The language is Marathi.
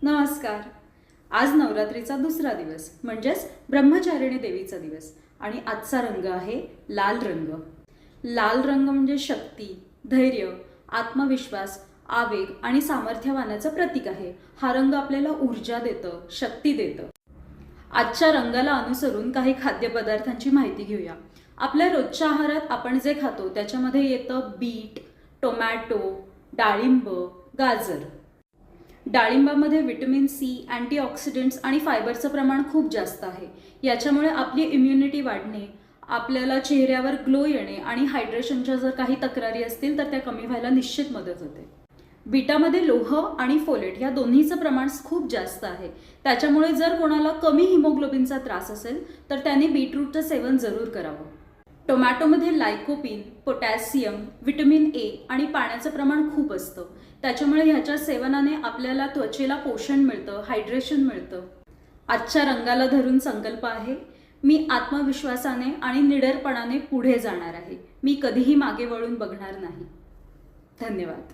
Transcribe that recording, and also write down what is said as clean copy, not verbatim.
नमस्कार. आज नवरात्रीचा दुसरा दिवस म्हणजेच ब्रह्मचारिणी देवीचा दिवस आणि आजचा रंग आहे लाल रंग. लाल रंग म्हणजे शक्ती, धैर्य, आत्मविश्वास, आवेग आणि सामर्थ्यवानाचं प्रतीक आहे. हा रंग आपल्याला ऊर्जा देतं, शक्ती देतं. आजच्या रंगाला अनुसरून काही खाद्यपदार्थांची माहिती घेऊया. आपल्या रोजच्या आहारात आपण जे खातो त्याच्यामध्ये येतं बीट, टोमॅटो, डाळिंब, गाजर. डाळिंबामध्ये व्हिटॅमिन सी, अँटीऑक्सिडंट्स आणि फायबरचं प्रमाण खूप जास्त आहे. याच्यामुळे आपली इम्युनिटी वाढणे, आपल्याला चेहऱ्यावर ग्लो येणे आणि हायड्रेशनच्या जर काही तक्रारी असतील तर त्या कमी व्हायला निश्चित मदत होते. बीटामध्ये लोह आणि फोलेट या दोन्हीचं प्रमाण खूप जास्त आहे. त्याच्यामुळे जर कोणाला कमी हिमोग्लोबिनचा त्रास असेल तर त्यांनी बीटरूटचं सेवन जरूर करावं. टोमॅटोमध्ये लायकोपिन, पोटॅशियम, व्हिटॅमिन ए आणि पाण्याचं प्रमाण खूप असतं. त्याच्यामुळे ह्याच्या सेवनाने आपल्याला त्वचेला पोषण मिळतं, हायड्रेशन मिळतं. आजच्या रंगाला धरून संकल्प आहे, मी आत्मविश्वासाने आणि निडरपणाने पुढे जाणार आहे. मी कधीही मागे वळून बघणार नाही. धन्यवाद.